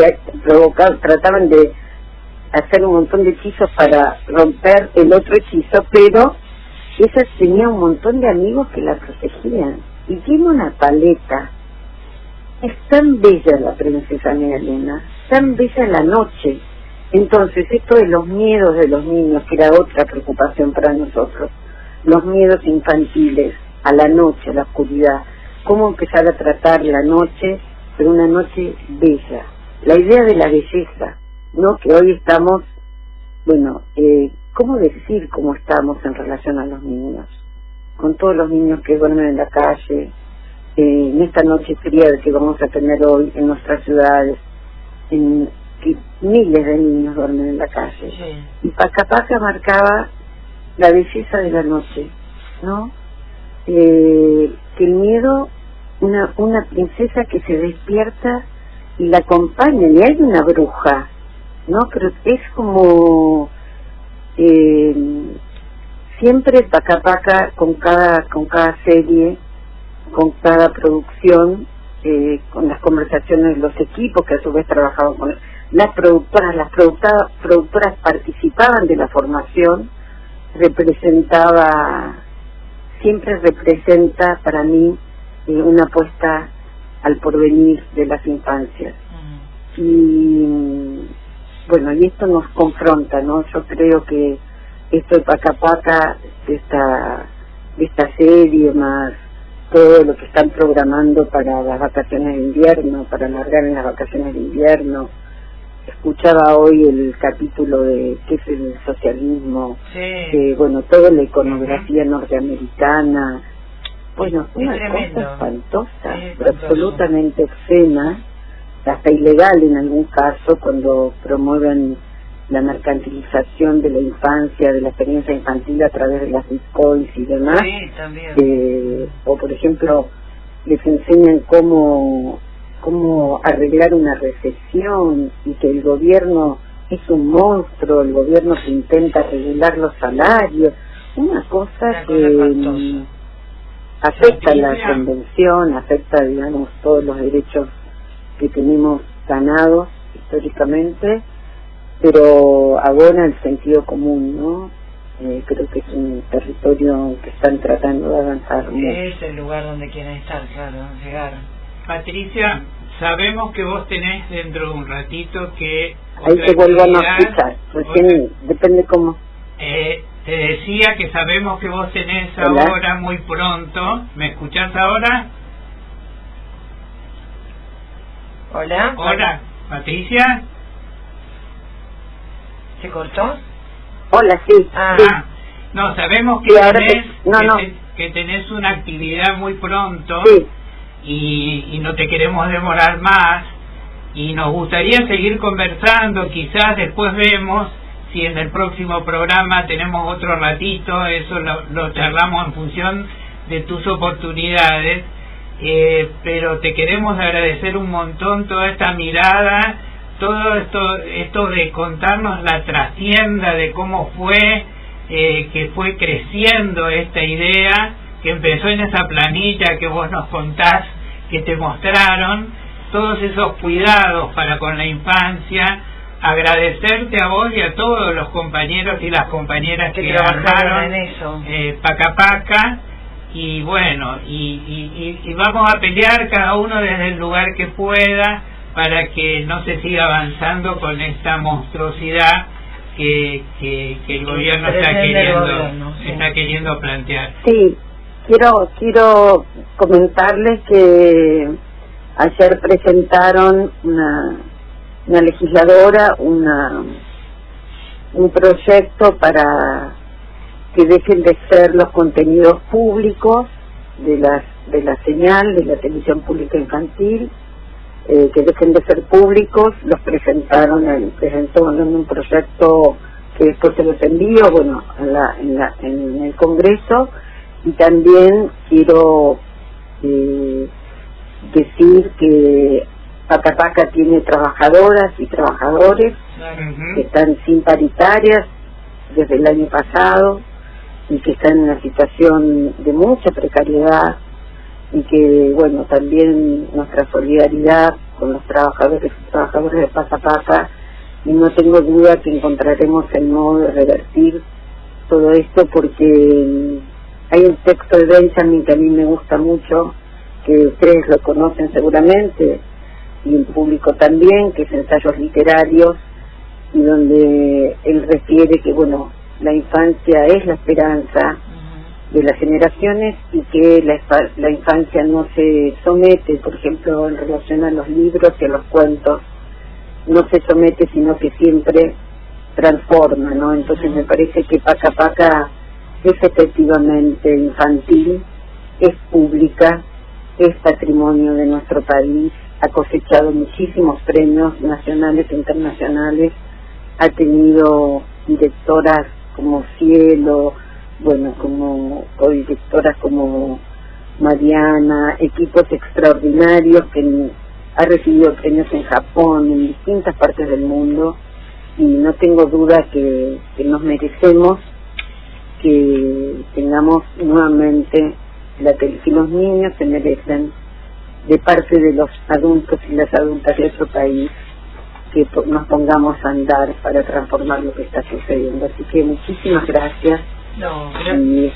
Speaker 8: trataban de hacer un montón de hechizos para romper el otro hechizo, pero ella tenía un montón de amigos que la protegían, y tiene una paleta. Es tan bella la princesa Medialuna, tan bella la noche. Entonces esto de los miedos de los niños, que era otra preocupación para nosotros, los miedos infantiles a la noche, a la oscuridad, cómo empezar a tratar la noche, pero una noche bella, la idea de la belleza, ¿no? Que hoy estamos, bueno, ¿cómo decir cómo estamos en relación a los niños? Con todos los niños que duermen en la calle, en esta noche fría que vamos a tener hoy en nuestras ciudades, que miles de niños duermen en la calle. Sí. Y Pacapaca marcaba la belleza de la noche, ¿no? Que el miedo, una princesa que se despierta y la acompaña, y hay una bruja, ¿no? Pero es como siempre Pacapaca con cada serie, con cada producción, con las conversaciones de los equipos que a su vez trabajaban con las productoras participaban de la formación, siempre representa para mí una apuesta al porvenir de las infancias. Y bueno, y esto nos confronta, ¿no? Yo creo que esto de Pacapaca, de esta serie, más todo lo que están programando para las vacaciones de invierno, para alargar en las vacaciones de invierno. Escuchaba hoy el capítulo de qué es el socialismo, bueno, toda la iconografía norteamericana, bueno, una cosa espantosa, absolutamente obscena, hasta ilegal en algún caso, cuando promueven la mercantilización de la infancia, de la experiencia infantil a través de las bitcoins y demás.
Speaker 3: Sí, también.
Speaker 8: O por ejemplo, les enseñan cómo arreglar una recesión, y que el gobierno es un monstruo, el gobierno que intenta regular los salarios, una cosa que afecta la convención, afecta, digamos, todos los derechos que tenemos ganados históricamente, pero abona el sentido común, ¿no? Creo que es un territorio que están tratando de avanzar mucho.
Speaker 3: Es el lugar donde quieren estar, claro, llegar.
Speaker 4: Patricia, sabemos que vos tenés dentro de un ratito que...
Speaker 8: Ahí te vuelvo a no escuchar, recién depende cómo...
Speaker 4: te decía que sabemos que vos tenés ahora muy pronto. ¿Me escuchás ahora?
Speaker 3: Hola.
Speaker 4: Hola, Patricia.
Speaker 3: ¿Se cortó?
Speaker 8: Hola, sí.
Speaker 4: Sí. No, sabemos que que tenés una actividad muy pronto.
Speaker 8: Sí.
Speaker 4: Y no te queremos demorar más, y nos gustaría seguir conversando. Quizás después vemos si en el próximo programa tenemos otro ratito, eso lo charlamos en función de tus oportunidades, pero te queremos agradecer un montón toda esta mirada, todo esto de contarnos la trastienda de cómo fue que fue creciendo esta idea, que empezó en esa planilla que vos nos contás, que te mostraron, todos esos cuidados para con la infancia. Agradecerte a vos y a todos los compañeros y las compañeras que trabajaron
Speaker 3: en eso,
Speaker 4: Pacapaca, y bueno, y vamos a pelear cada uno desde el lugar que pueda para que no se siga avanzando con esta monstruosidad que el gobierno está queriendo plantear.
Speaker 8: Sí. Quiero comentarles que ayer presentaron una legisladora un proyecto para que dejen de ser los contenidos públicos de la señal de la televisión pública infantil, que dejen de ser públicos, los presentó en un proyecto que después se los envío, bueno, en el Congreso. Y también quiero decir que Pacapaca tiene trabajadoras y trabajadores que están sin paritarias desde el año pasado y que están en una situación de mucha precariedad, y que, bueno, también nuestra solidaridad con los trabajadores y trabajadoras de Pacapaca, y no tengo duda que encontraremos el modo de revertir todo esto, porque hay un texto de Benjamin que a mí me gusta mucho, que ustedes lo conocen seguramente, y el público también, que es Ensayos Literarios, y donde él refiere que, bueno, la infancia es la esperanza de las generaciones, y que la infancia no se somete, por ejemplo, en relación a los libros y a los cuentos, no se somete, sino que siempre transforma, ¿no? Entonces me parece que Pacapaca es efectivamente infantil, es pública, es patrimonio de nuestro país, ha cosechado muchísimos premios nacionales e internacionales, ha tenido directoras como Cielo, bueno, como co-directoras como Mariana, equipos extraordinarios que ha recibido premios en Japón, en distintas partes del mundo, y no tengo duda que nos merecemos que tengamos nuevamente que los niños se merecen, de parte de los adultos y las adultas de otro país, que nos pongamos a andar para transformar lo que está sucediendo. Así que muchísimas gracias. Y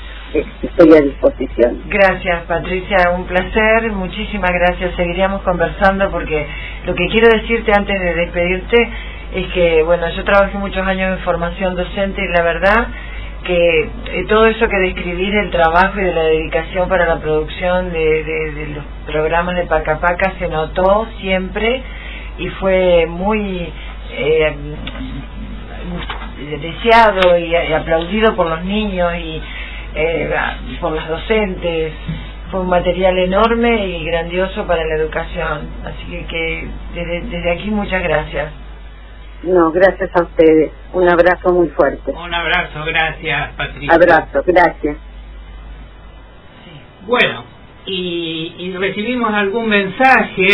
Speaker 8: estoy a disposición.
Speaker 3: Gracias, Patricia, un placer, muchísimas gracias. Seguiríamos conversando, porque lo que quiero decirte antes de despedirte es que, bueno, yo trabajé muchos años en formación docente, y la verdad que todo eso que describís del trabajo y de la dedicación para la producción de los programas de Pacapaca se notó siempre, y fue muy deseado y aplaudido por los niños y por las docentes. Fue un material enorme y grandioso para la educación, así que desde aquí muchas gracias.
Speaker 8: No, gracias a ustedes. Un abrazo muy fuerte.
Speaker 4: Un abrazo, gracias, Patricia.
Speaker 8: Abrazo, gracias.
Speaker 4: Bueno, y recibimos algún mensaje.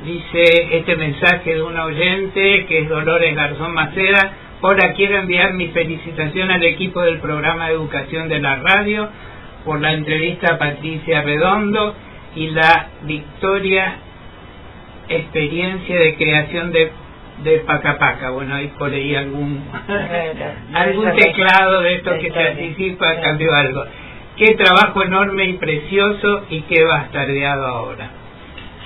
Speaker 4: Dice este mensaje de un oyente, que es Dolores Garzón Maceda. Hola, quiero enviar mi felicitación al equipo del programa de educación de la radio por la entrevista a Patricia Redondo y la victoria experiencia de creación de Pacapaca. Bueno, ahí por ahí algún teclado de esto que se anticipa cambió algo. Qué trabajo enorme y precioso, y qué bastardeado ahora.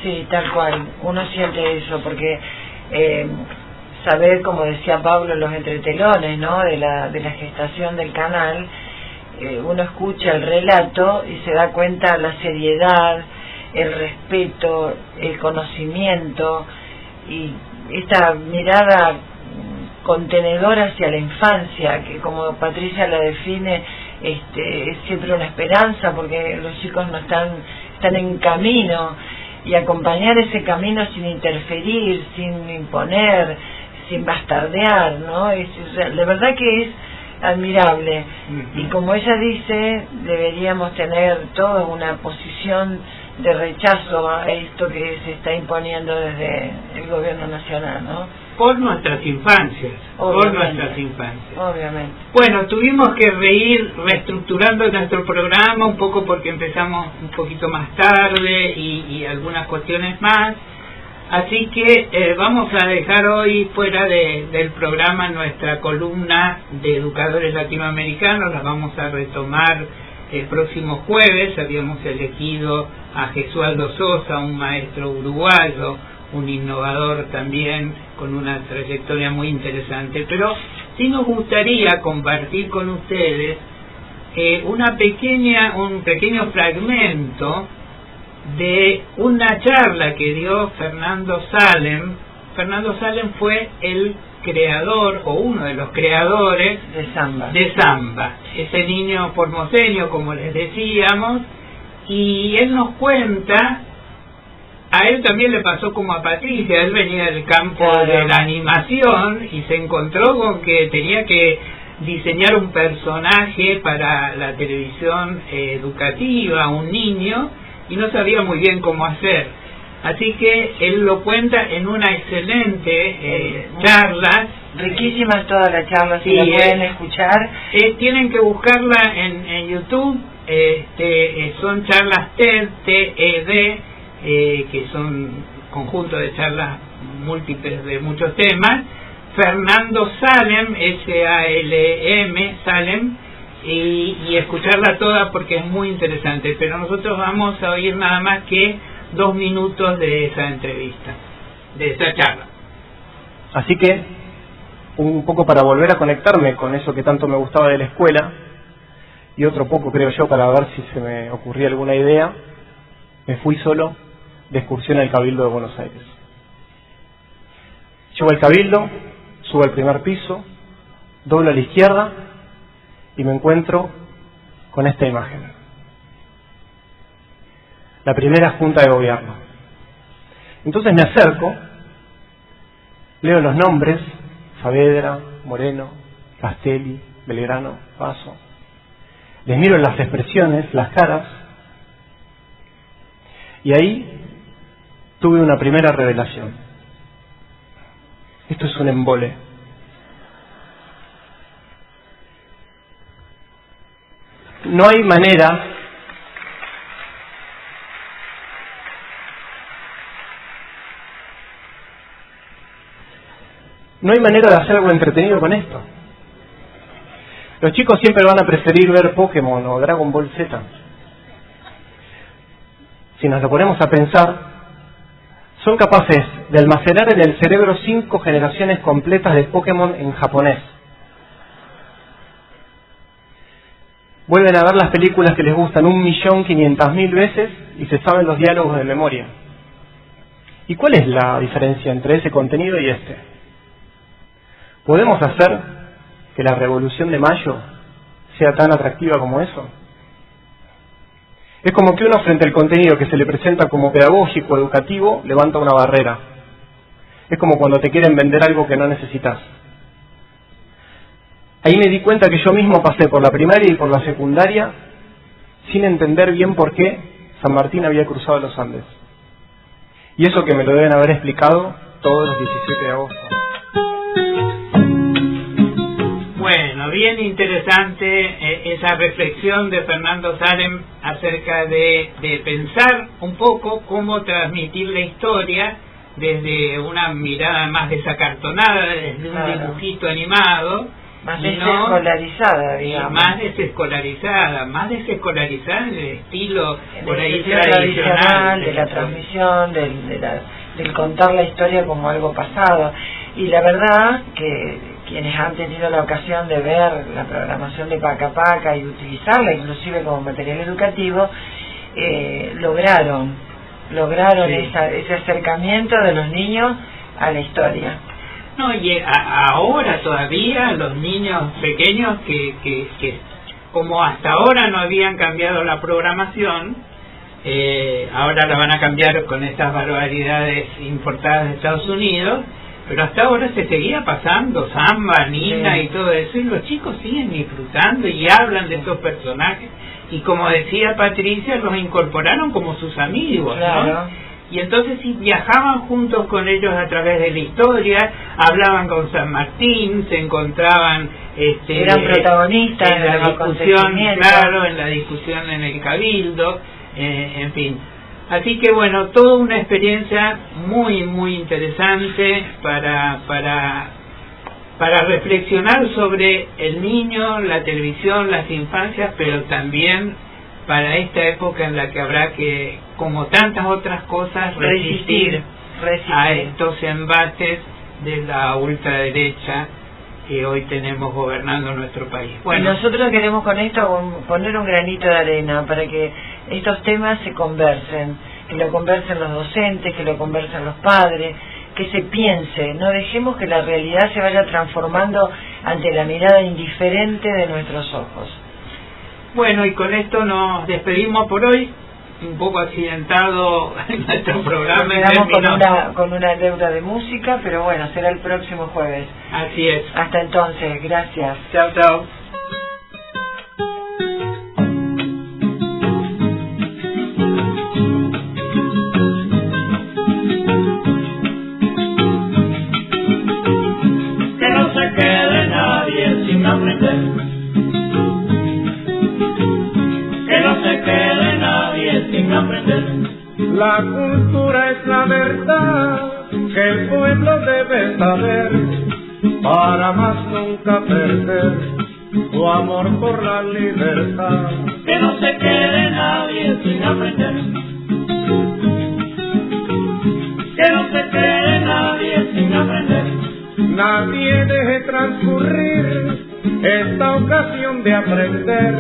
Speaker 3: Sí, tal cual, uno siente eso, porque saber, como decía Pablo, los entretelones, ¿no?, de la gestación del canal, uno escucha el relato y se da cuenta la seriedad, el respeto, el conocimiento y esta mirada contenedora hacia la infancia, que como Patricia la define, es siempre una esperanza, porque los chicos no están en camino, y acompañar ese camino sin interferir, sin imponer, sin bastardear, ¿no? La verdad que es admirable. Y como ella dice, deberíamos tener toda una posición de rechazo a esto que se está imponiendo desde el gobierno nacional, ¿no?
Speaker 4: Por nuestras infancias,
Speaker 3: Obviamente.
Speaker 4: Bueno, tuvimos que ir reestructurando nuestro programa un poco, porque empezamos un poquito más tarde y algunas cuestiones más. Así que vamos a dejar hoy fuera del programa nuestra columna de educadores latinoamericanos. La vamos a retomar el próximo jueves. Habíamos elegido a Gesualdo Sosa, un maestro uruguayo, un innovador también, con una trayectoria muy interesante. Pero sí nos gustaría compartir con ustedes un pequeño fragmento de una charla que dio Fernando Salem. Fernando Salem fue el creador, o uno de los creadores de Samba, ese niño formoseño, como les decíamos, y él nos cuenta a él también le pasó como a Patricia. Él venía del campo de la animación y se encontró con que tenía que diseñar un personaje para la televisión educativa, un niño, y no sabía muy bien cómo hacer. Así que él lo cuenta en una excelente charla.
Speaker 3: Riquísimas todas las charlas,
Speaker 4: sí,
Speaker 3: si la pueden escuchar.
Speaker 4: Tienen que buscarla en YouTube. Son charlas TED, TED, que son conjunto de charlas múltiples de muchos temas. Fernando Salem, S-A-L-M, Salem, y escucharla toda porque es muy interesante. Pero nosotros vamos a oír nada más que 2 minutos de esa entrevista, de esa charla.
Speaker 9: Así que, un poco para volver a conectarme con eso que tanto me gustaba de la escuela, y otro poco, creo yo, para ver si se me ocurría alguna idea, me fui solo de excursión al Cabildo de Buenos Aires. Llego al Cabildo, subo al primer piso, doblo a la izquierda y me encuentro con esta imagen. La primera junta de gobierno. Entonces me acerco, leo los nombres: Saavedra, Moreno, Castelli, Belgrano, Paso. Les miro las expresiones, las caras, y ahí tuve una primera revelación. Esto es un embole. No hay manera de hacer algo entretenido con esto. Los chicos siempre van a preferir ver Pokémon o Dragon Ball Z. Si nos lo ponemos a pensar, son capaces de almacenar en el cerebro 5 generaciones completas de Pokémon en japonés. Vuelven a ver las películas que les gustan 1.500.000 veces y se saben los diálogos de memoria. ¿Y cuál es la diferencia entre ese contenido y este? ¿Podemos hacer que la Revolución de Mayo sea tan atractiva como eso? Es como que uno, frente al contenido que se le presenta como pedagógico, educativo, levanta una barrera. Es como cuando te quieren vender algo que no necesitas. Ahí me di cuenta que yo mismo pasé por la primaria y por la secundaria sin entender bien por qué San Martín había cruzado los Andes. Y eso que me lo deben haber explicado todos los 17 de agosto.
Speaker 4: Bueno, bien interesante esa reflexión de Fernando Salem acerca de pensar un poco cómo transmitir la historia desde una mirada más desacartonada, desde un dibujito animado.
Speaker 3: Más desescolarizada, digamos.
Speaker 4: Más desescolarizada en el estilo por ahí tradicional
Speaker 3: de la transmisión, del contar la historia como algo pasado. Y la verdad que quienes han tenido la ocasión de ver la programación de Paca Paca y utilizarla inclusive como material educativo, lograron sí, ese acercamiento de los niños a la historia.
Speaker 4: No, y ahora todavía los niños pequeños que como hasta ahora no habían cambiado la programación, ahora la van a cambiar con estas barbaridades importadas de Estados Unidos, pero hasta ahora se seguía pasando samba, Nina y todo eso, y los chicos siguen disfrutando y hablan de esos personajes, y como decía Patricia, los incorporaron como sus amigos, ¿no? Y entonces sí, viajaban juntos con ellos a través de la historia, hablaban con San Martín, se encontraban
Speaker 3: eran protagonistas
Speaker 4: en la discusión, claro, en la discusión en el Cabildo, en fin. Así que bueno, toda una experiencia muy muy interesante para reflexionar sobre el niño, la televisión, las infancias, pero también para esta época en la que habrá que, como tantas otras cosas, resistir a estos embates de la ultraderecha que hoy tenemos gobernando nuestro país.
Speaker 3: Bueno, y nosotros queremos con esto poner un granito de arena para que estos temas se conversen, que lo conversen los docentes, que lo conversen los padres, que se piense, no dejemos que la realidad se vaya transformando ante la mirada indiferente de nuestros ojos.
Speaker 4: Bueno, y con esto nos despedimos por hoy. un poco accidentado nuestro programa.
Speaker 3: Quedamos con una deuda de música, pero bueno, será el próximo jueves.
Speaker 4: Así es.
Speaker 3: Hasta entonces, gracias.
Speaker 4: Chao, chao.
Speaker 6: Que no se quede nadie sin aprender. Que no se quede nadie sin aprender.
Speaker 2: La cultura es la verdad que el pueblo debe saber, para más nunca perder su amor por la libertad.
Speaker 6: Que no se quede nadie sin aprender. Que no se quede nadie sin aprender.
Speaker 2: Nadie deje transcurrir esta ocasión de aprender